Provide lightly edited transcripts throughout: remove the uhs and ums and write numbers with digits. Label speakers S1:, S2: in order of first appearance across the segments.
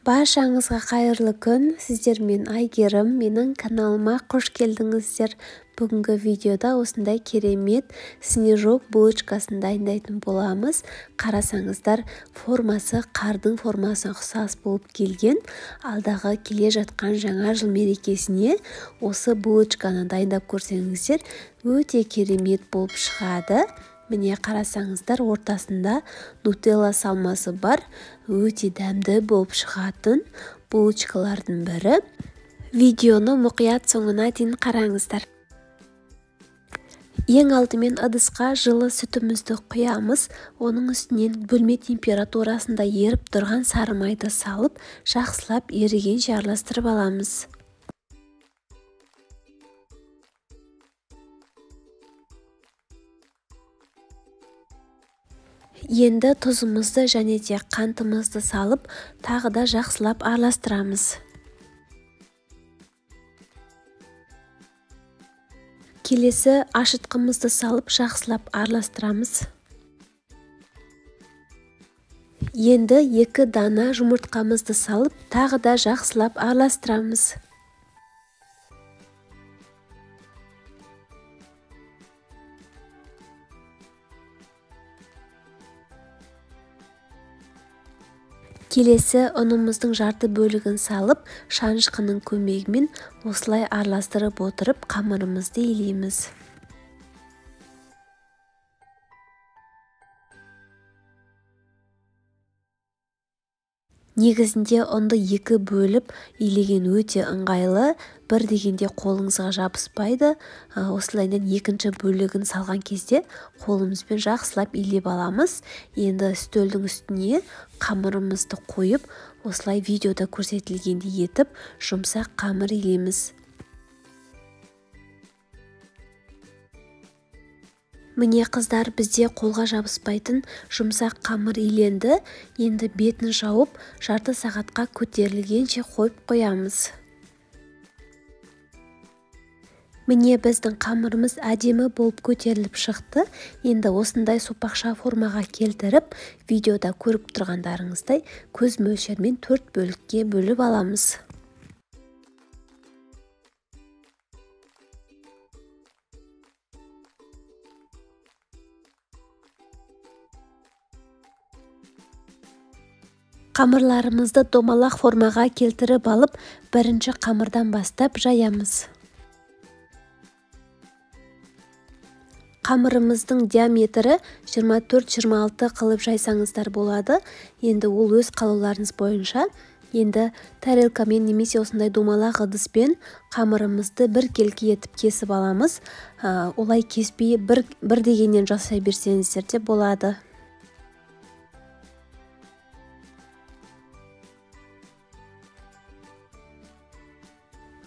S1: Баршаңызға қайырлы күн, сіздермен Айгерім, менің каналыма қош келдіңіздер. Бүгінгі видеода осындай керемет снежок булочкасын дайындайтын боламыз. Қарасаңыздар, формасы қардың формасына ұқсас болып келген. Алдағы келе жатқан жаңа жыл мерекесіне осы булочканы дайындап көрсеңіздер, өте керемет болып шығады. Міне қарасаңыздар, ортасында нутелла салмасы бар, өте дәмді болып шығатын булочкалардың бірі. Видеоны мұқият соңына дейін қараңыздар. Ең алдымен ыдысқа жылы сүтімізді құямыз. Оның үстінен бөлме температурасында еріп тұрған сары майды салып, жақсылап ерігенше араластырып аламыз. Енді тұзымызды және де қантымызды салып, тағы да жақсылап араластырамыз. Келесі ашытқымызды салып, жақсылап араластырамыз. Енді 2 дана жұмыртқамызды салып, тағы да жақсылап араластырамыз. Келесі ұнымыздың жарты бөлігін салып, шанышқының көмегімен осылай араластырып отырып, қамырымызды илейміз. Негізінде ұнды 2 бөліп илеген өте ыңғайлы, бір дегенде қолыңызға жабыспайды. Осылайдан екінші бөлігін салған кезде қолымызбен жақсылап илеп аламыз. Енді үстелдің үстіне қамырымызды қойып, осылай видеода көрсетілгендей етіп, жұмсақ қамыр илейміз. Міне қыздар, бізде қолға жабыспайтын жұмсақ қамыр иленді. Енді бетін жауып, жарты сағатқа көтерілгенше қойып қоямыз. Міне біздің қамырымыз әдемі болып көтеріліп шықты. Енді осындай сопақша формаға келтіріп, видеода көріп тұрғандарыңыздай көз мөлшермен 4 бөлікке бөліп аламыз. Қамырларымызды домалақ формаға келтіріп алып, бірінші қамырдан бастап жаямыз. Қамырымыздың диаметрі 24-26 қылып жайсаңыздар болады. Енді ол өз қалауларыңыз бойынша. Енді тарелкамен немесе осындай домалақ ыдыспен қамырымызды бір келке етіп кесіп аламыз. Олай кеспей бір дегеннен жасай берсеңіздер де болады.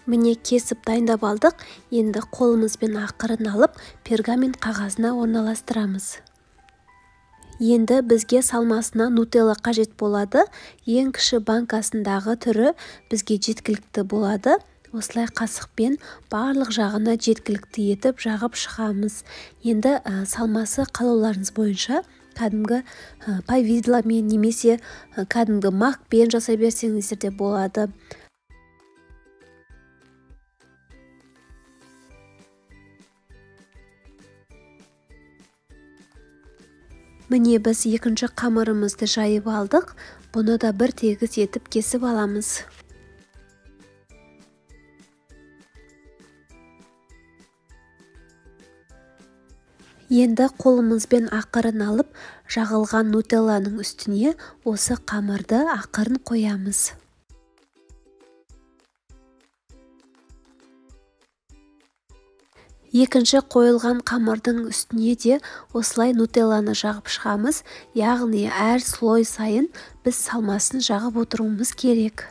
S1: Міне кесіп дайындап алдық. Енді қолымызбен ақырын алып, пергамент қағазына орналастырамыз. Енді бізге салмасына нутелла қажет болады. Ең кіші банкасындағы түрі бізге жеткілікті болады. Осылай қасықпен барлық жағына жеткілікті етіп жағып шығамыз. Енді салмасы қалауларыңыз бойынша кәдімгі повидламен немесе кәдімгі макпен жасай берсеңіздер де болады. Міне біз екінші қамырымызды жайып алдық. Бұны да бір тегіс етіп кесіп аламыз. Енді қолымызбен ақырын алып, жағылған нутелланың үстіне осы қамырды ақырын қоямыз. Екінші қойылған қамырдың үстіне де осылай нутелланы жағып шығамыз. Яғни әр слой сайын біз салмасын жағып отыруымыз керек.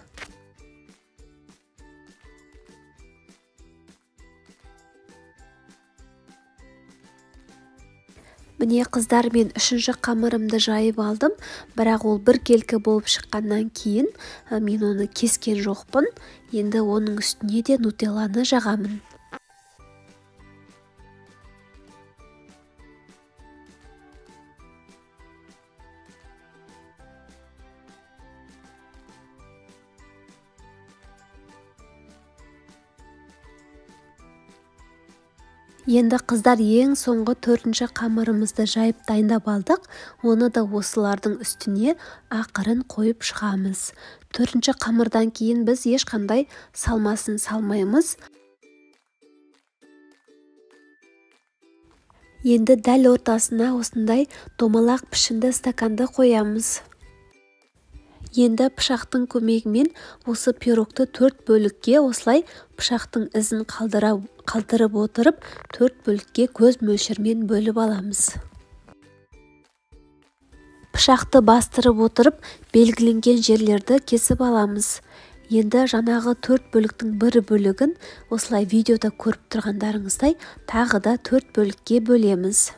S1: Міне қыздар, мен үшінші қамырымды жайып алдым, бірақ ол бір келкі болып шыққаннан кейін мен оны кескен жоқпын. Енді оның үстіне де нутелланы жағамын. Енді қыздар ең соңғы 4-ші қамырымызды жайып дайындап алдық. Оны да осылардың үстіне ақырын қойып шығамыз. 4-ші қамырдан кейін біз ешқандай салмасын салмаймыз. Енді дәл ортасына осындай домалақ пішінді стаканды қоямыз. Енді пышақтың көмегімен осы пирогты 4 бөлікке осылай пышақтың ізін қалдырып отырып 4 бөлікке көз мөлшермен бөліп аламыз. Пышақты бастырып отырып белгіленген жерлерді кесіп аламыз. Енді жаңағы 4 бөліктің бір бөлігін осылай видеода көріп тұрғандарыңыздай тағы да 4 бөлікке бөлеміз.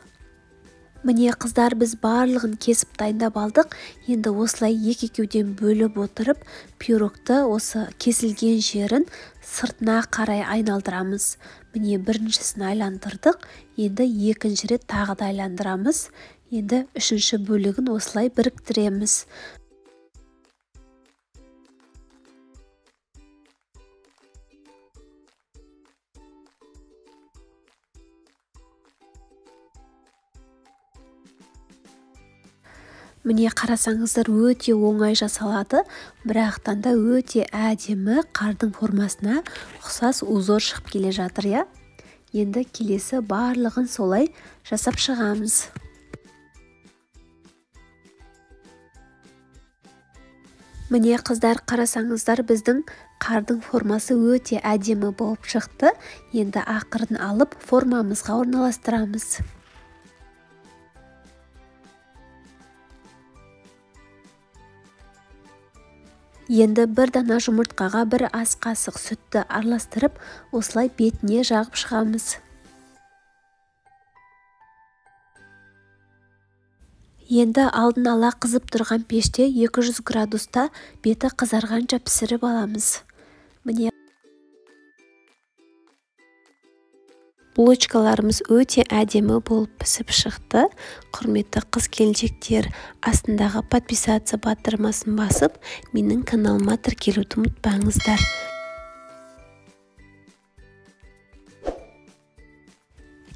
S1: Міне қыздар, біз барлығын кесіп дайындап алдық. Енді осылай екеуден бөліп отырып, пирогты осы кесілген жерін сыртына қарай айналдырамыз. Міне біріншісін айландырдық. Енді екінші рет тағы да айландырамыз. Енді үшінші бөлігін осылай біріктіреміз. Міне қарасаңыздар, өте оңай жасалады, бірақтан да өте әдемі қардың формасына ұқсас узор шығып келе жатыр, я. Енді келесі барлығын солай жасап шығамыз. Міне қыздар, қарасаңыздар, біздің қардың формасы өте әдемі болып шықты. Енді ақырын алып формамызға орналастырамыз. Енді бір дана жұмыртқаға бір ас қасық сүтті араластырып, осылай бетіне жағып шығамыз. Енді алдын ала қызып тұрған пеште 200 градуста беті қызарғанша пісіріп аламыз. Міне булочкаларымыз өте әдемі болып пісіп шықты. Құрметті қыз-келіншектер, астындағы подписаться батырмасын басып, менің каналыма тіркелуді ұмытпаңыздар.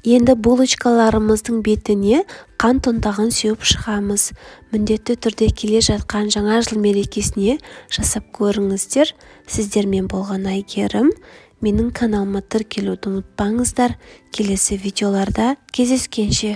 S1: Енді булочкаларымыздың бетіне қант ұнтағын сеуіп шығамыз. Міндетті түрде келе жатқан жаңа жыл мерекесіне жасап көріңіздер. Сіздермен болған Айгерім. Менің каналыма тіркелуді ұмытпаңыздар. Келесі видеоларда кездескенше.